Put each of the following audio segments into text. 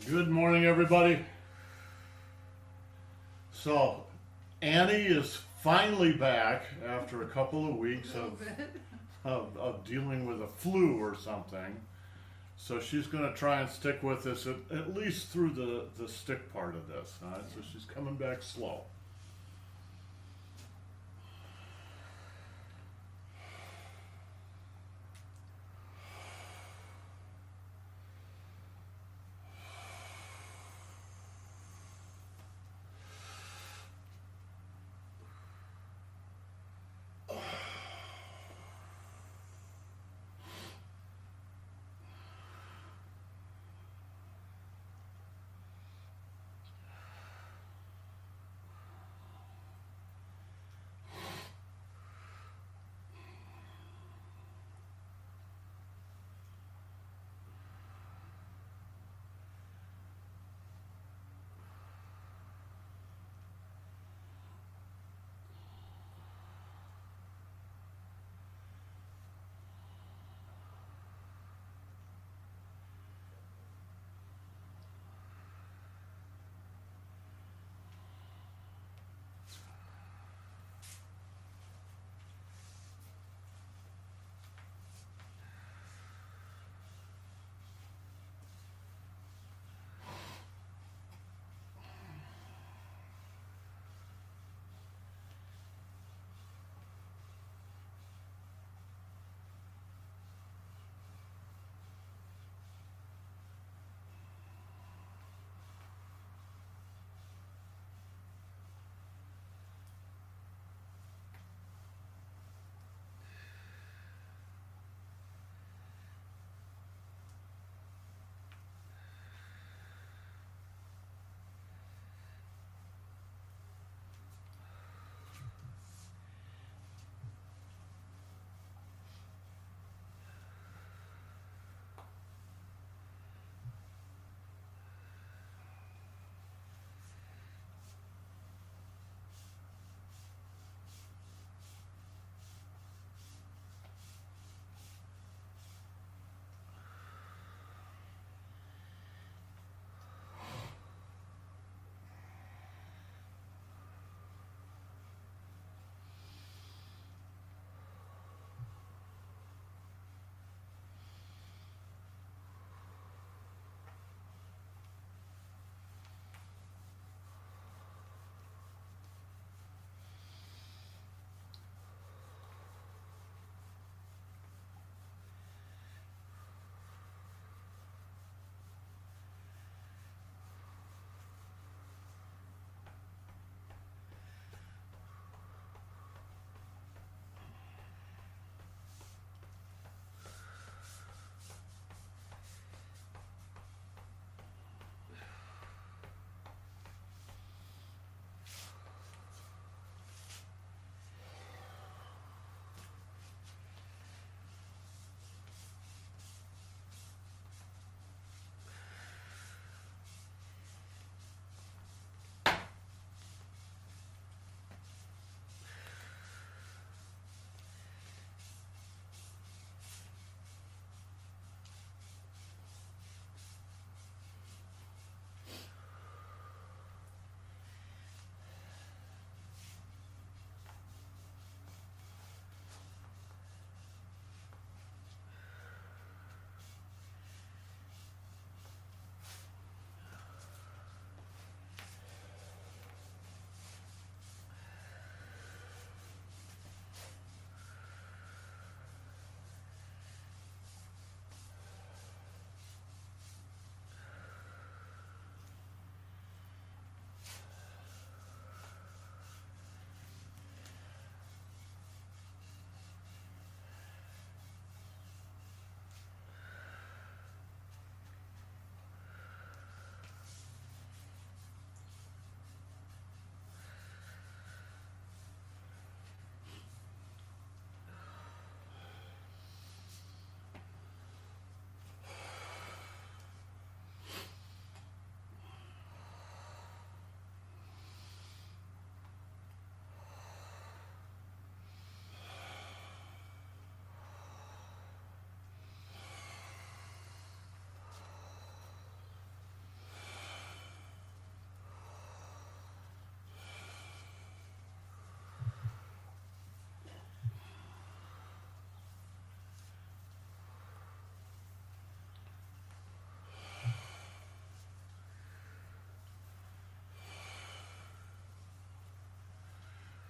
Good morning, everybody. So, Annie is finally back after a couple of weeks of dealing with a flu or something. So she's going to try and stick with us at least through the stick part of this. All right? So she's coming back slow.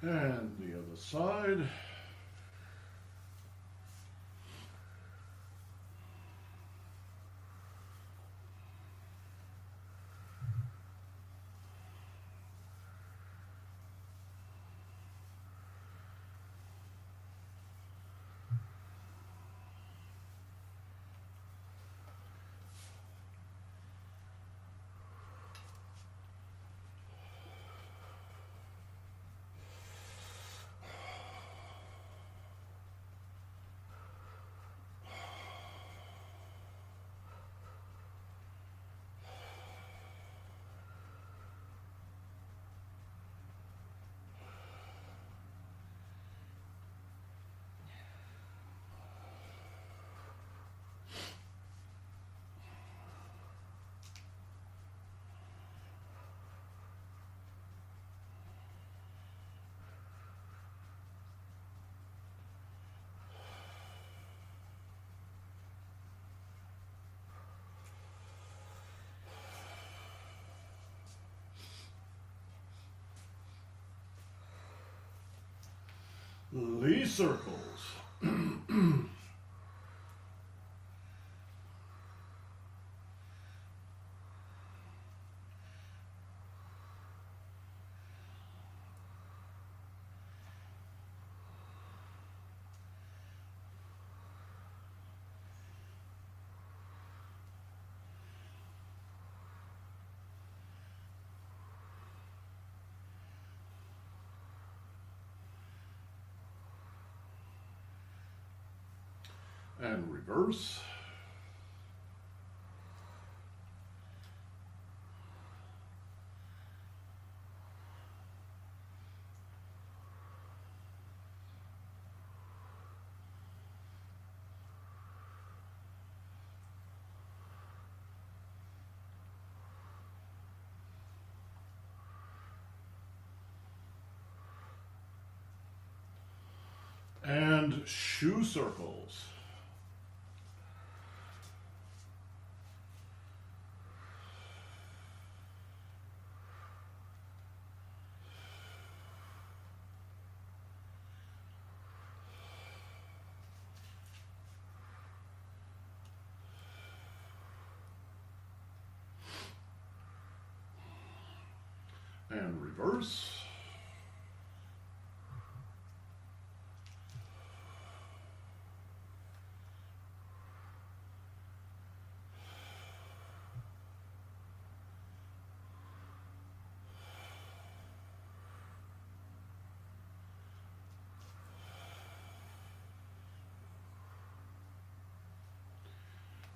And the other side. Lee circles. And reverse. And shoe circles. And reverse.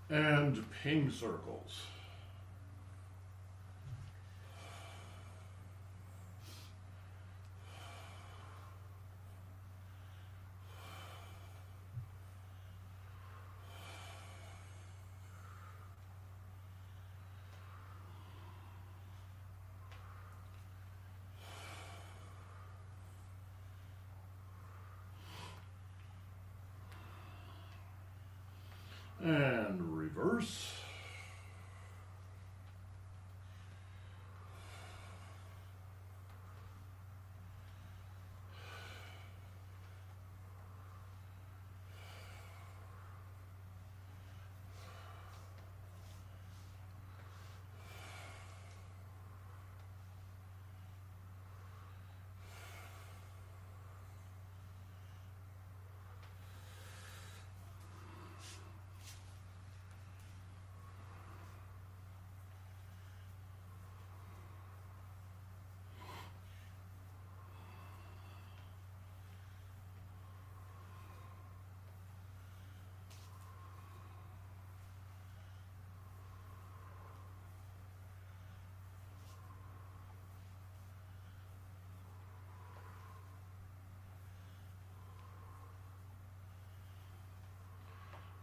And ping circles. And reverse.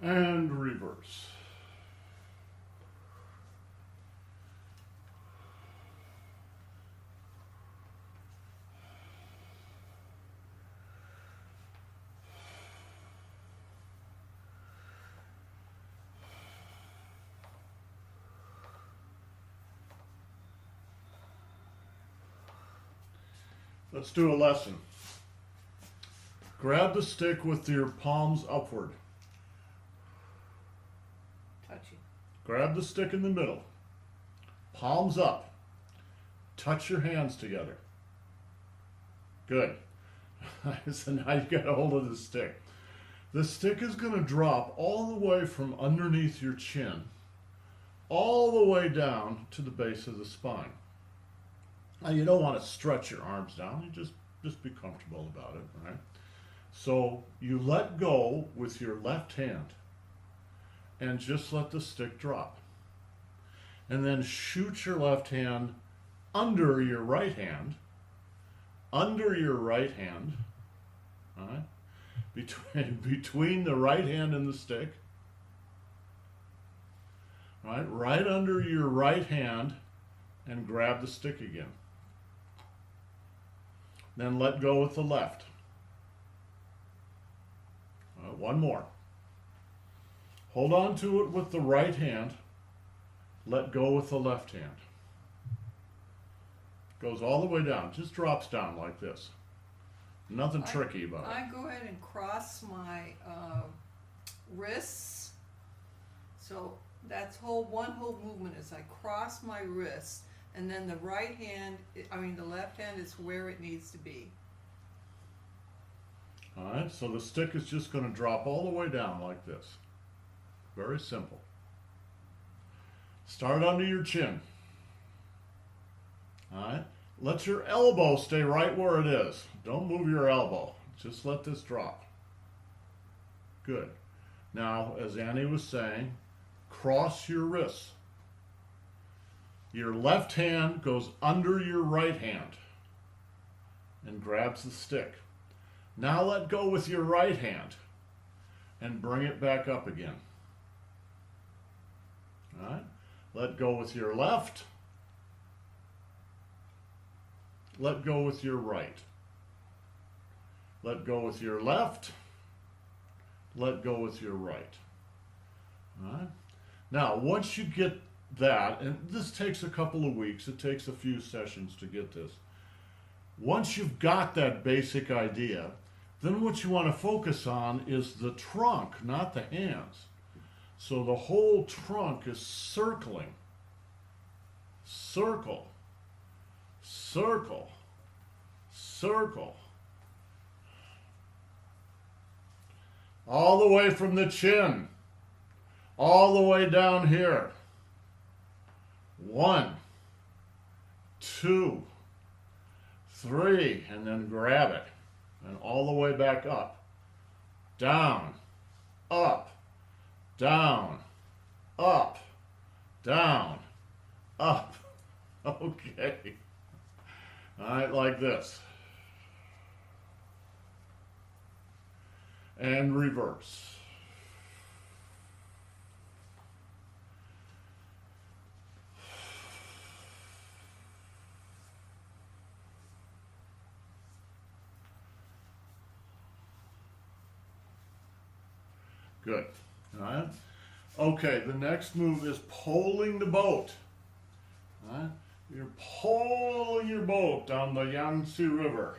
And reverse. Let's do a lesson. Grab the stick with your palms upward. Touchy. Grab the stick in the middle. Palms up. Touch your hands together. Good. So now you got a hold of the stick. The stick is going to drop all the way from underneath your chin, all the way down to the base of the spine. Now you don't want to stretch your arms down. You just be comfortable about it, right? So you let go with your left hand and just let the stick drop. And then shoot your left hand under your right hand, all right? Between the right hand and the stick, all right? Right under your right hand, and grab the stick again. Then let go with the left. One more. Hold on to it with the right hand. Let go with the left hand. Goes all the way down. Just drops down like this. Nothing tricky about it. I go ahead and cross my wrists. So that's one whole movement is I cross my wrists, and then the the left hand is where it needs to be. All right, so the stick is just going to drop all the way down like this. Very simple. Start under your chin. All right, let your elbow stay right where it is. Don't move your elbow. Just let this drop. Good. Now, as Annie was saying, cross your wrists. Your left hand goes under your right hand and grabs the stick. Now let go with your right hand and bring it back up again. All right? Let go with your left. Let go with your right. Let go with your left. Let go with your right. All right? Now, once you get that, and this takes a couple of weeks, it takes a few sessions to get this. Once you've got that basic idea, then what you want to focus on is the trunk, not the hands. So the whole trunk is circling. Circle. Circle. Circle. All the way from the chin. All the way down here. 1, 2, 3, and then grab it. And all the way back up. Down, up, down, up, down, up. Okay. All right, like this. And reverse. Good. All right. Okay, the next move is poling the boat. All right. You're poling your boat down the Yangtze River.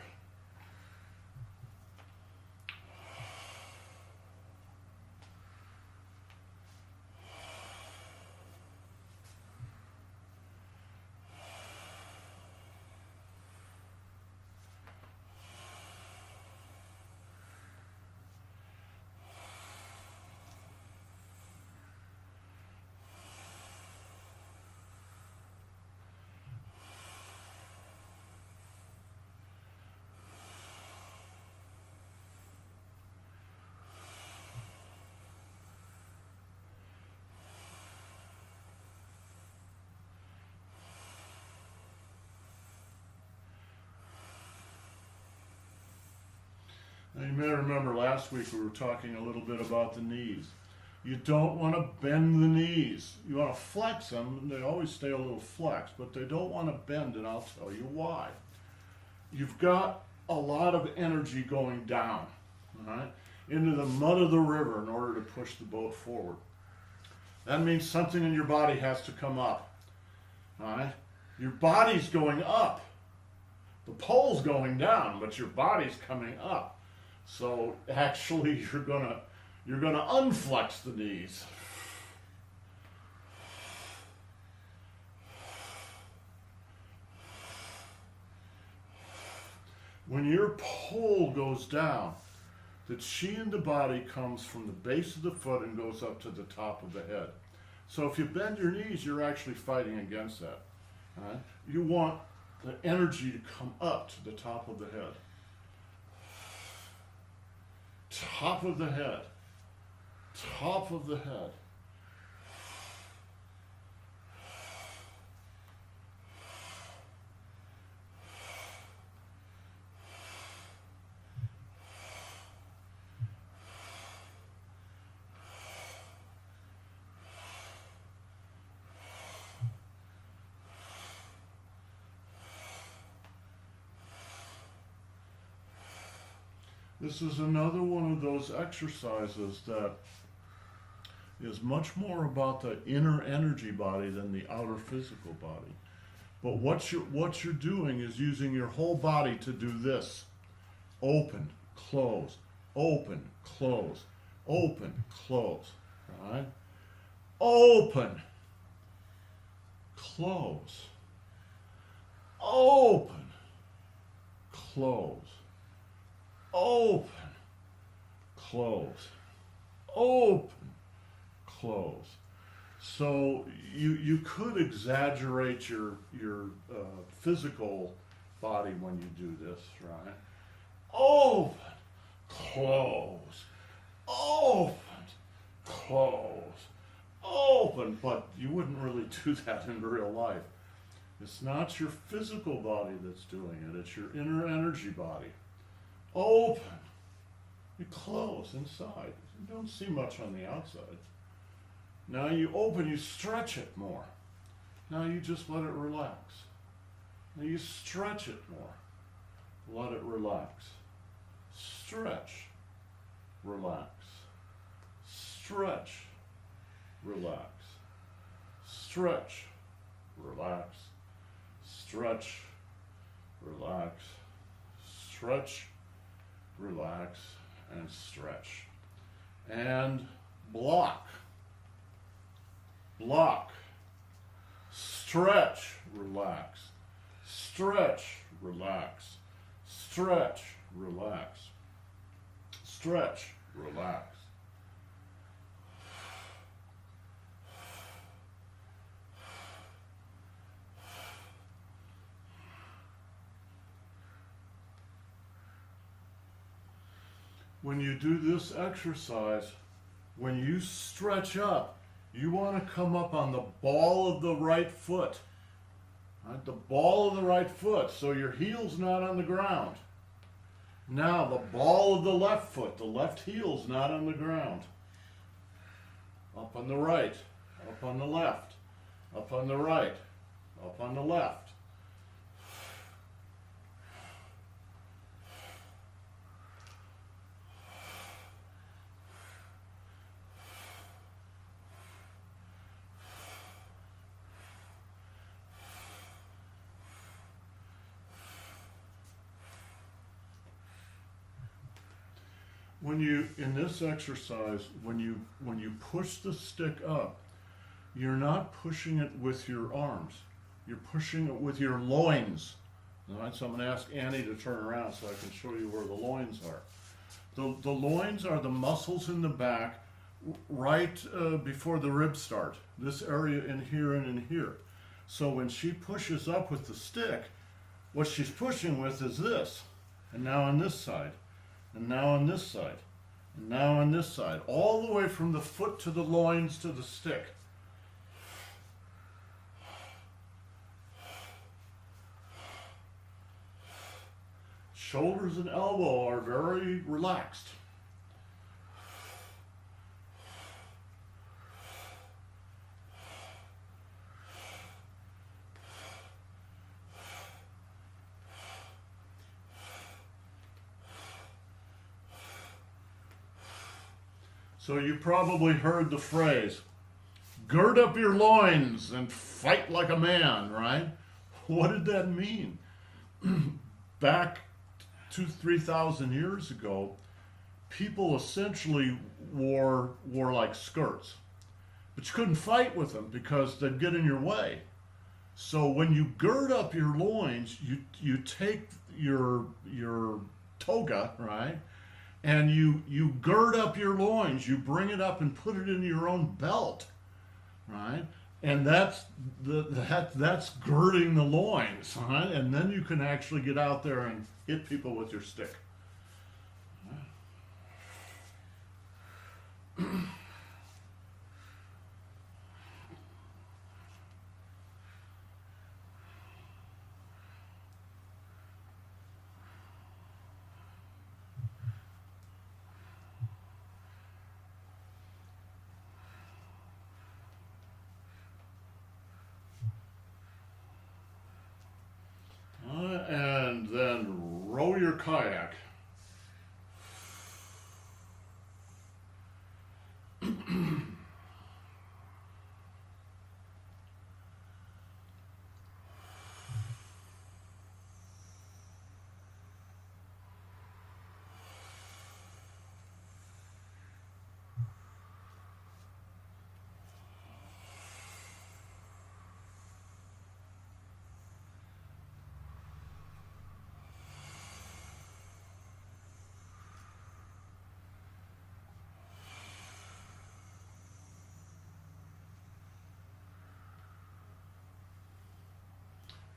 Now you may remember last week we were talking a little bit about the knees. You don't want to bend the knees. You want to flex them, and they always stay a little flexed, but they don't want to bend, and I'll tell you why. You've got a lot of energy going down, all right, into the mud of the river in order to push the boat forward. That means something in your body has to come up, all right? Your body's going up. The pole's going down, but your body's coming up. So actually you're gonna unflex the knees. When your pole goes down, the chi in the body comes from the base of the foot and goes up to the top of the head. So if you bend your knees, you're actually fighting against that. All right? You want the energy to come up to the top of the head. Top of the head. Top of the head. This is another one of those exercises that is much more about the inner energy body than the outer physical body. But what you're doing is using your whole body to do this. Open, close, open, close, open, close. Right? Open, close, open, close. Open, close, open, close. So you could exaggerate your physical body when you do this, right? Open, close, open, close, open. But you wouldn't really do that in real life. It's not your physical body that's doing it. It's your inner energy body. Open. You close inside. You don't see much on the outside. Now you open, you stretch it more. Now you just let it relax. Now you stretch it more. Let it relax. Stretch. Relax. Stretch. Relax. Stretch. Relax. Stretch. Relax. Stretch. Relax and stretch. And block. Block. Stretch, relax. Stretch, relax. Stretch, relax. Stretch, relax. When you do this exercise, when you stretch up, you want to come up on the ball of the right foot. Right? The ball of the right foot, so your heel's not on the ground. Now the ball of the left foot, the left heel's not on the ground. Up on the right, up on the left, up on the right, up on the left. In this exercise, when you push the stick up, you're not pushing it with your arms. You're pushing it with your loins. All right, so I'm going to ask Annie to turn around so I can show you where the loins are. The loins are the muscles in the back right before the ribs start. This area in here and in here. So when she pushes up with the stick, what she's pushing with is this. And now on this side. And now on this side. And now on this side. All the way from the foot to the loins to the stick. Shoulders and elbow are very relaxed. So you probably heard the phrase, gird up your loins and fight like a man, right? What did that mean? Back 2,000-3,000 years ago, people essentially wore like skirts, but you couldn't fight with them because they'd get in your way. So when you gird up your loins, you take your toga, right, and you gird up your loins. You bring it up and put it in your own belt, right, and that's girding the loins, right, and then you can actually get out there and hit people with your stick. And then row your kayak.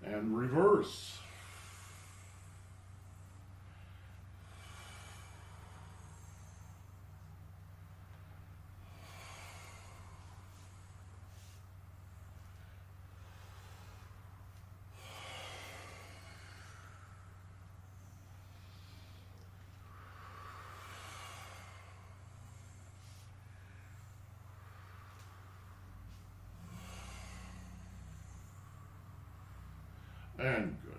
And reverse. And good.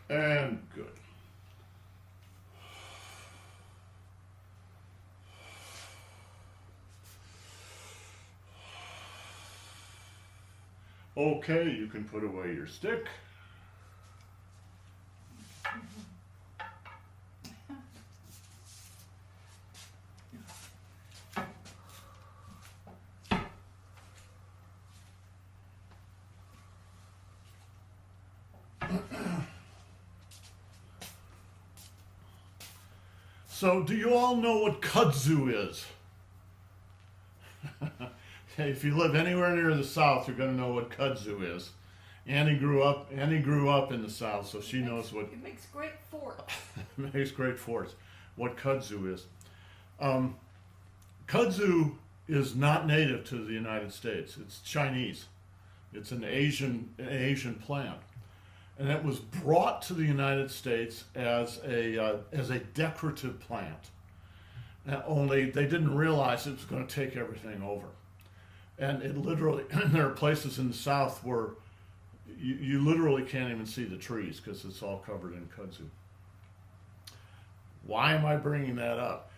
And good. Okay, you can put away your stick. So, do you all know what kudzu is? If you live anywhere near the South, you're going to know what kudzu is. Annie grew up in the South, so she knows what It makes great forts. makes great forts. What kudzu is. Kudzu is not native to the United States. It's Chinese. It's an Asian plant. And it was brought to the United States as a decorative plant. Only they didn't realize it was going to take everything over. And it literally, there are places in the South where you literally can't even see the trees because it's all covered in kudzu. Why am I bringing that up?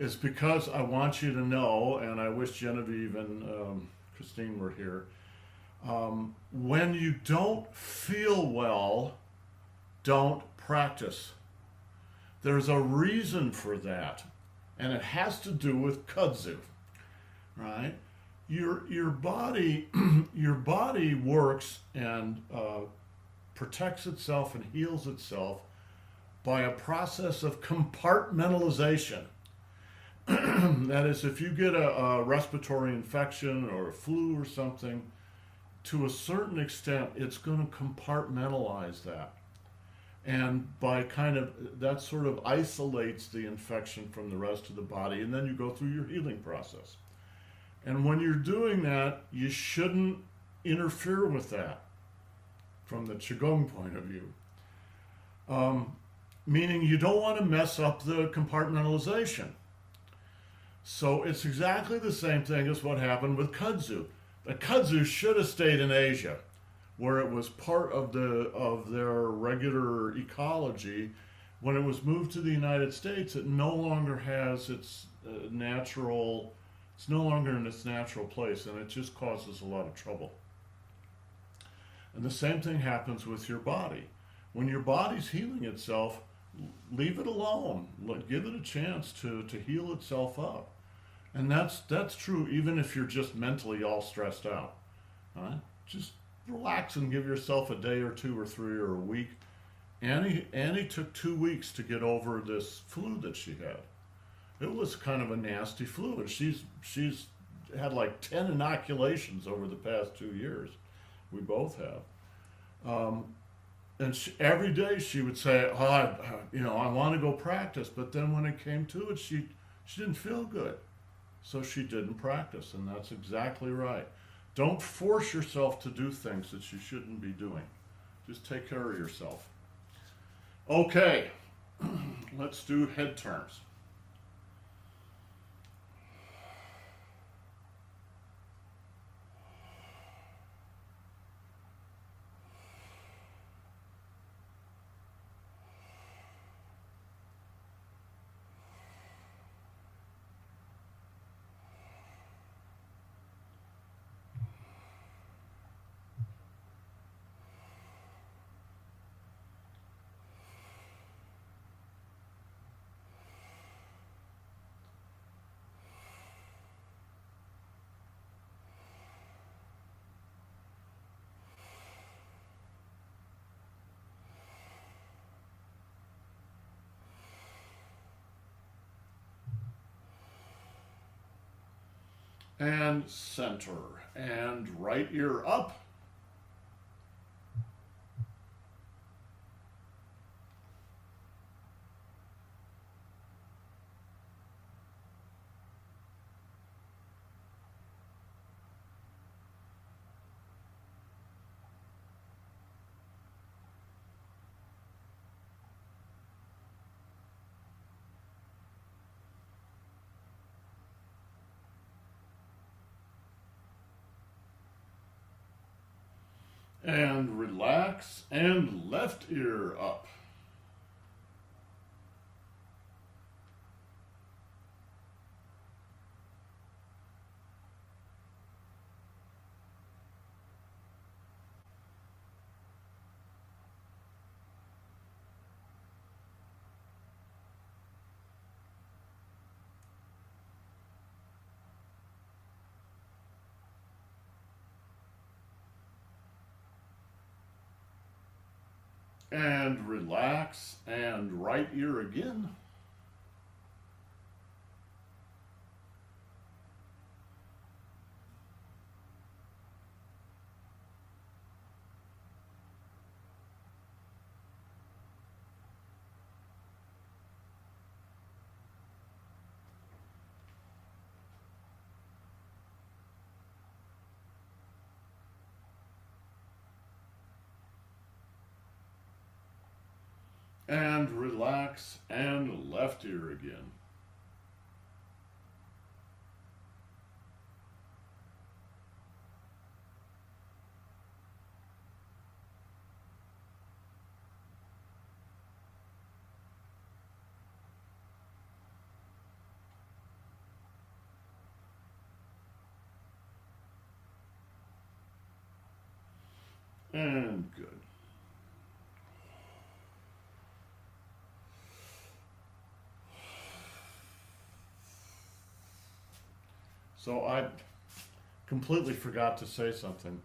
It's because I want you to know, and I wish Genevieve and Christine were here, when you don't feel well, don't practice. There's a reason for that, and it has to do with kudzu, right? Your body works and protects itself and heals itself by a process of compartmentalization. That is, if you get a respiratory infection or a flu or something, to a certain extent, it's going to compartmentalize that. And by that sort of isolates the infection from the rest of the body, and then you go through your healing process. And when you're doing that, you shouldn't interfere with that from the Qigong point of view. Meaning you don't want to mess up the compartmentalization. So it's exactly the same thing as what happened with kudzu. The kudzu should have stayed in Asia, where it was part of their regular ecology. When it was moved to the United States, it no longer has its natural. It's no longer in its natural place, and it just causes a lot of trouble. And the same thing happens with your body. When your body's healing itself, leave it alone. Give it a chance to heal itself up. And that's true even if you're just mentally all stressed out. Right? Just relax and give yourself a day or two or three or a week. Annie took 2 weeks to get over this flu that she had. It was kind of a nasty flu, and she's had like 10 inoculations over the past 2 years. We both have. And every day she would say, "Oh, I want to go practice," but then when it came to it, she didn't feel good, so she didn't practice, and that's exactly right. Don't force yourself to do things that you shouldn't be doing. Just take care of yourself. Okay, let's do head turns. And center, and right ear up. And relax, and left ear up. And relax, and right ear again. And relax, and left ear again. And good. So I completely forgot to say something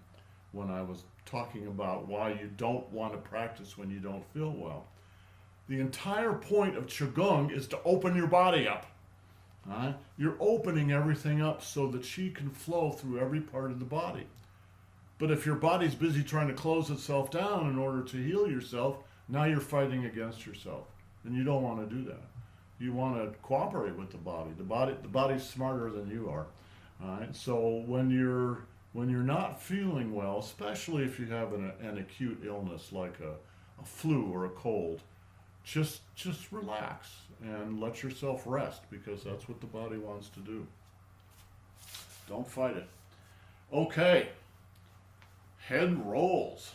when I was talking about why you don't want to practice when you don't feel well. The entire point of Qigong is to open your body up. Right? You're opening everything up so that Qi can flow through every part of the body. But if your body's busy trying to close itself down in order to heal yourself, now you're fighting against yourself. And you don't want to do that. You want to cooperate with the body. The body's smarter than you are. All right? So when you're when you're not feeling well, especially if you have an acute illness like a flu or a cold, just relax and let yourself rest, because that's what the body wants to do. Don't fight it. Okay, head rolls.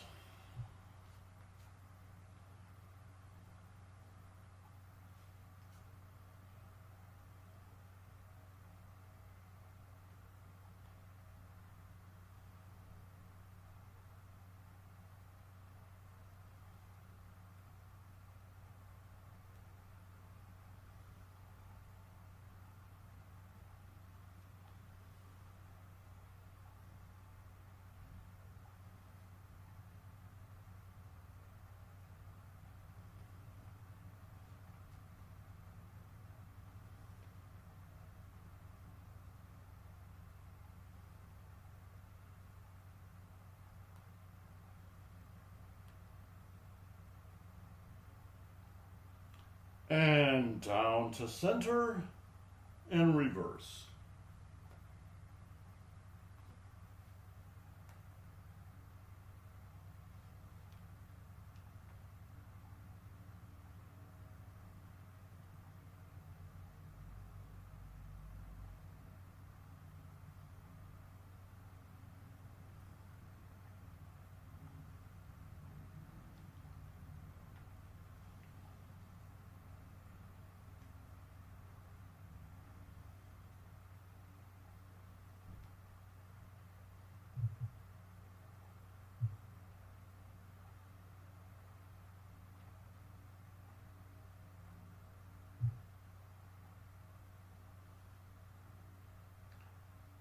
And down to center and reverse.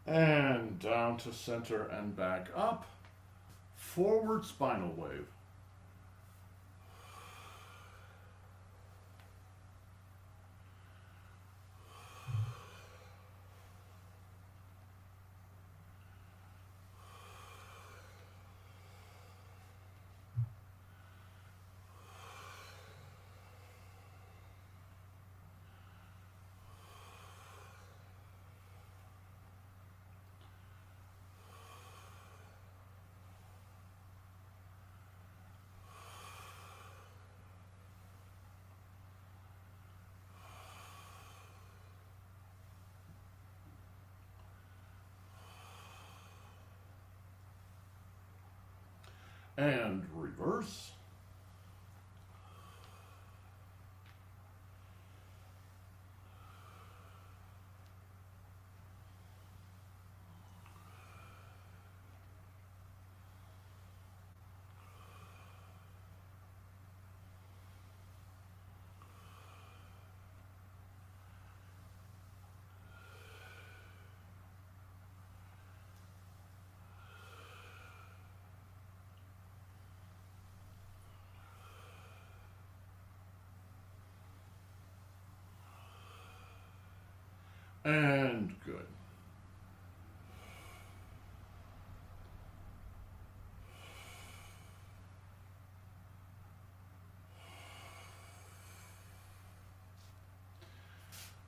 And down to center and back up. Forward spinal wave. And reverse. And good.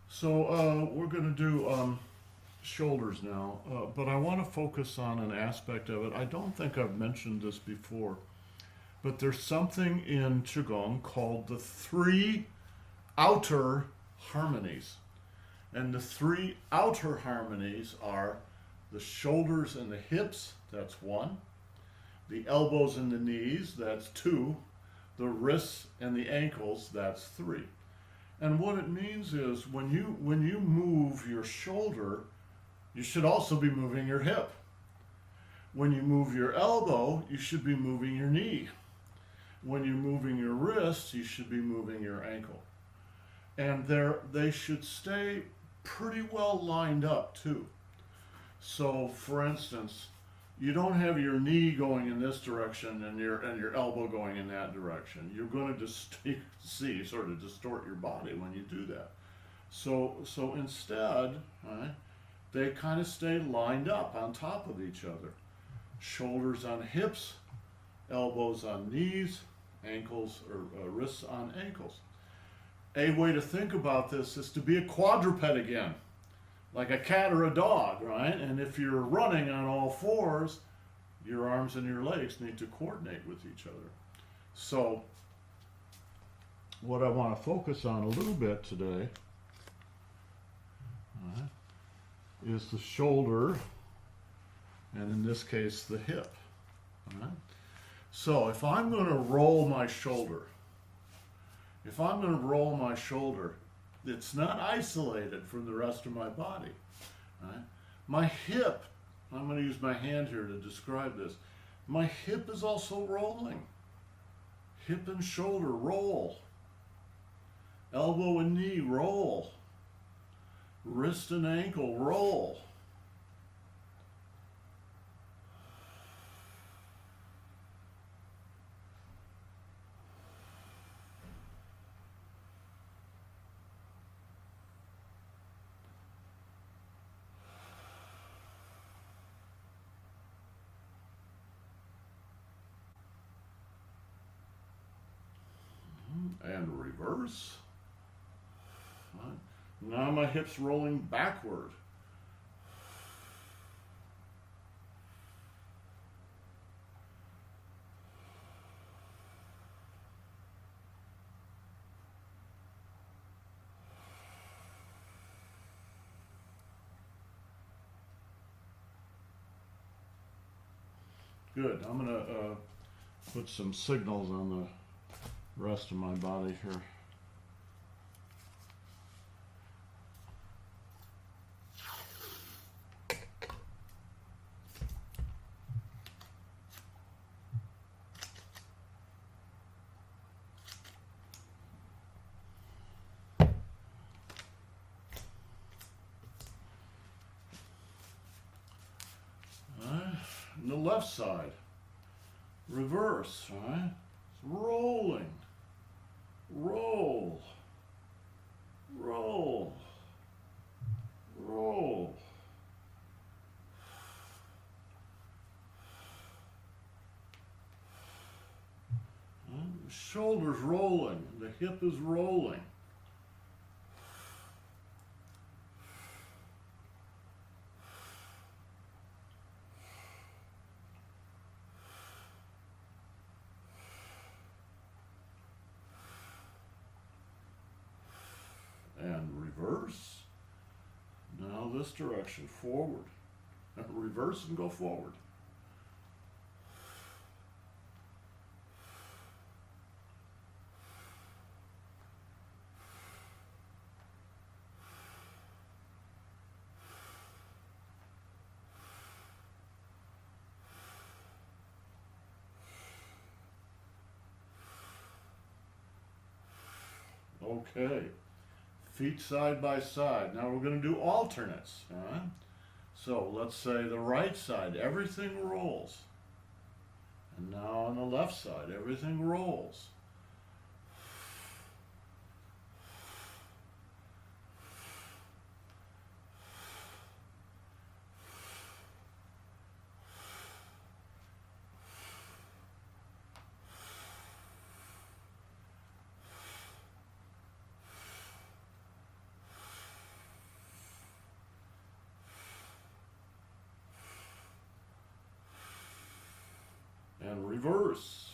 So we're going to do shoulders now, but I want to focus on an aspect of it. I don't think I've mentioned this before, but there's something in Qigong called the three outer harmonies. And the three outer harmonies are the shoulders and the hips, that's one. The elbows and the knees, that's two. The wrists and the ankles, that's three. And what it means is when you move your shoulder, you should also be moving your hip. When you move your elbow, you should be moving your knee. When you're moving your wrist, you should be moving your ankle. And they should stay pretty well lined up too. So for instance, you don't have your knee going in this direction and your elbow going in that direction. You're going to just sort of distort your body when you do that. So instead, right, they kind of stay lined up on top of each other. Shoulders on hips, elbows on knees, ankles or wrists on ankles. A way to think about this is to be a quadruped again. like a cat or a dog, right? And if you're running on all fours, your arms and your legs need to coordinate with each other. So what I want to focus on a little bit today is the shoulder, and in this case the hip. All right? So if I'm going to roll my shoulder, it's not isolated from the rest of my body. Right? My hip, I'm going to use my hand here to describe this. My hip is also rolling. Hip and shoulder roll. Elbow and knee roll. Wrist and ankle roll. And reverse. Right. Now my hips rolling backward. Good. I'm going to put some signals on the rest of my body here. And the left side, reverse, right? Rolling, roll, roll, roll. The shoulder's rolling, the hip is rolling. And reverse. Now this direction, forward. And reverse and go forward. Okay. Feet side by side. Now we're going to do alternates. All right? So let's say the right side, everything rolls. And now on the left side, everything rolls. And reverse.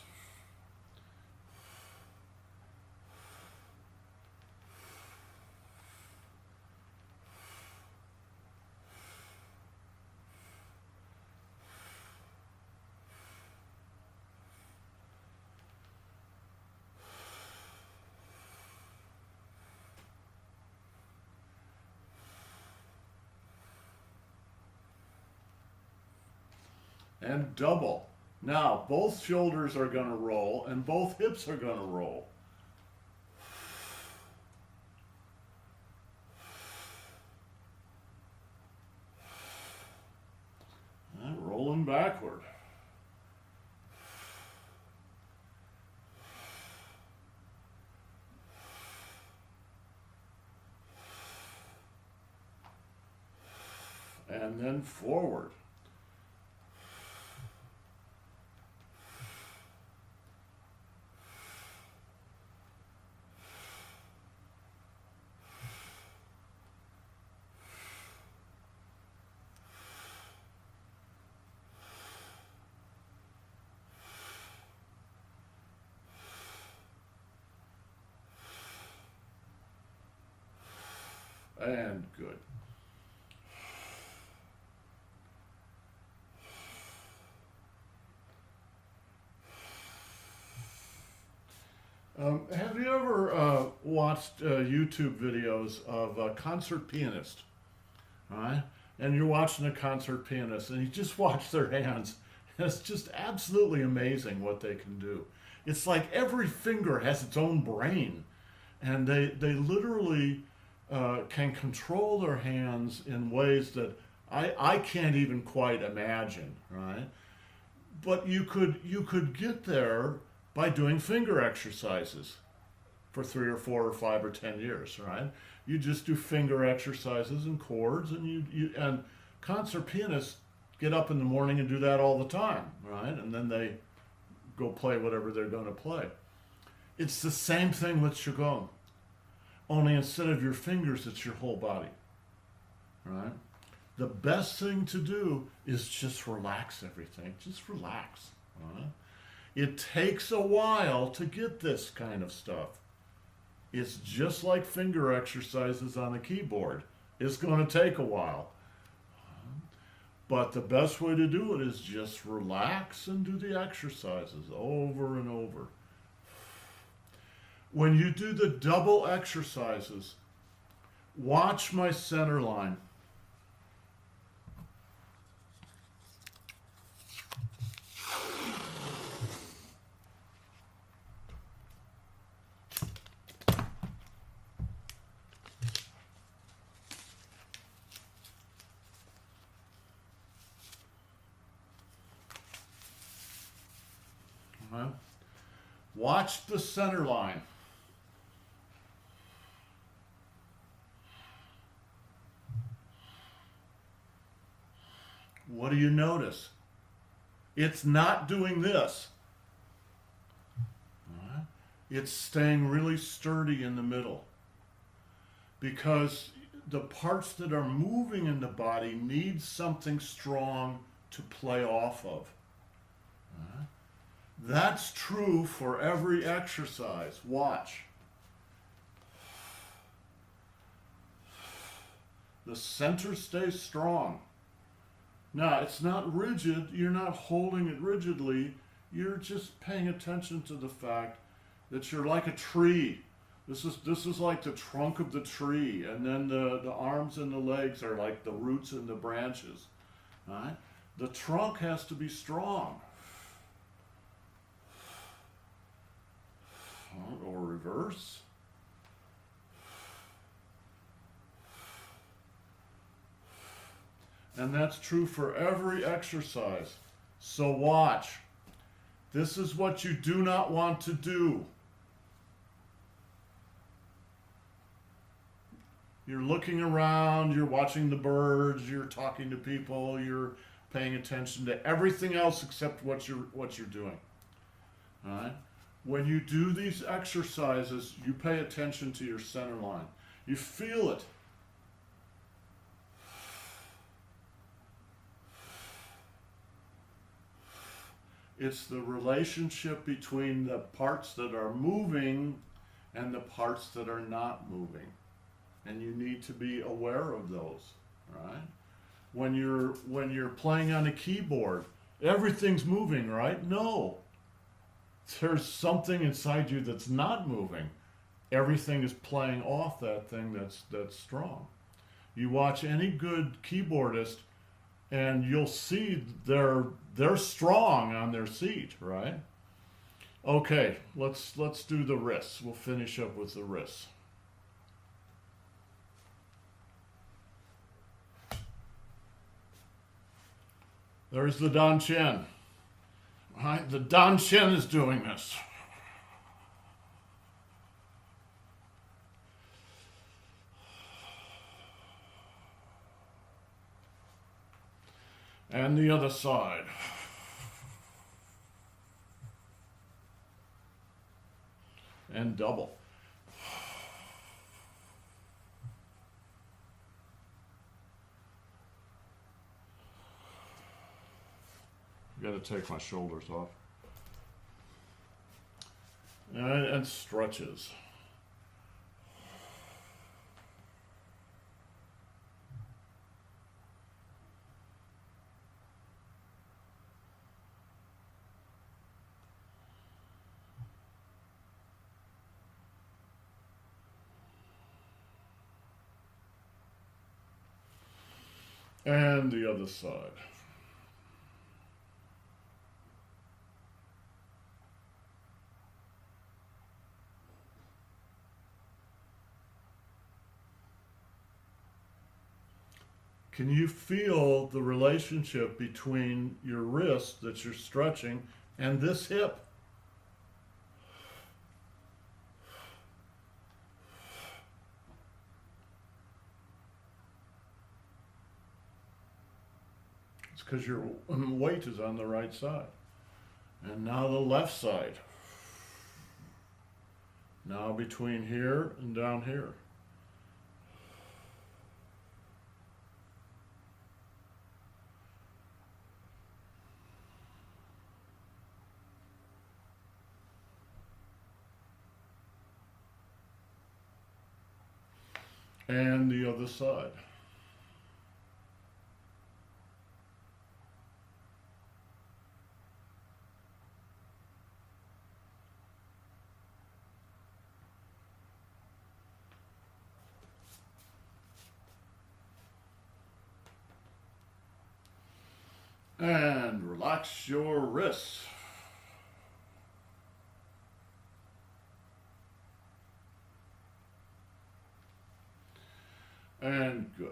And double. Now, both shoulders are going to roll and both hips are going to roll. And rolling backward. And then forward. and good. Have you ever watched YouTube videos of a concert pianist? All right? And you're watching a concert pianist and you just watch their hands. And it's just absolutely amazing what they can do. It's like every finger has its own brain. And they literally can control their hands in ways that I can't even quite imagine, right? But you could get there by doing finger exercises for 3 or 4 or 5 or 10 years, right? You just do finger exercises and chords, and concert pianists get up in the morning and do that all the time, right? And then they go play whatever they're going to play. It's the same thing with Qigong, only instead of your fingers, it's your whole body, right? The best thing to do is just relax everything. Just relax, right? It takes a while to get this kind of stuff. It's just like finger exercises on a keyboard. It's going to take a while. But the best way to do it is just relax and do the exercises over and over. When you do the double exercises, watch my center line. Watch the center line. What do you notice? It's not doing this. It's staying really sturdy in the middle. Because the parts that are moving in the body need something strong to play off of. That's true for every exercise. Watch. The center stays strong. Now, it's not rigid. You're not holding it rigidly. You're just paying attention to the fact that you're like a tree. This is like the trunk of the tree, and then the arms and the legs are like the roots and the branches. Right? The trunk has to be strong. Or reverse. And that's true for every exercise. So watch. This is what you do not want to do. You're looking around, you're watching the birds, you're talking to people, you're paying attention to everything else except what you're doing. All right? When you do these exercises, you pay attention to your center line. You feel it. It's the relationship between the parts that are moving and the parts that are not moving. And you need to be aware of those, right? When you're playing on a keyboard, everything's moving, right? No. There's something inside you that's not moving. Everything is playing off that thing that's strong. You watch any good keyboardist and you'll see they're strong on their seat, right? Okay, let's do the wrists. We'll finish up with the wrists. There's the Dan Chen. Right? The Dan Chen is doing this. And the other side. And double. Got to take my shoulders off. And stretches. And the other side. Can you feel the relationship between your wrist that you're stretching and this hip? It's because your weight is on the right side. And now the left side. Now between here and down here. And the other side. And relax your wrists. And good.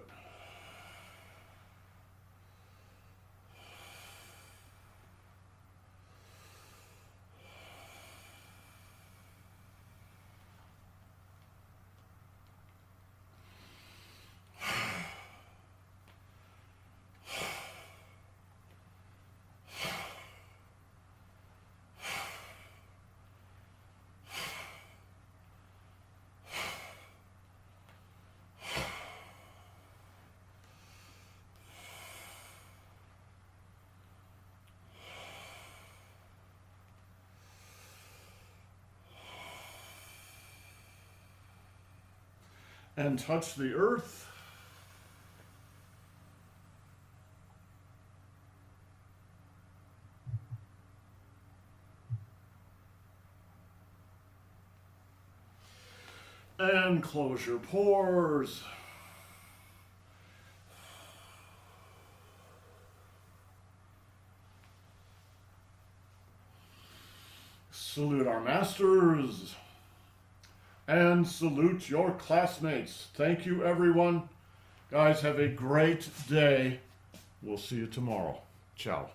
And touch the earth. And close your pores. Salute our masters. And salute your classmates. Thank you, everyone. Guys, have a great day. We'll see you tomorrow. Ciao.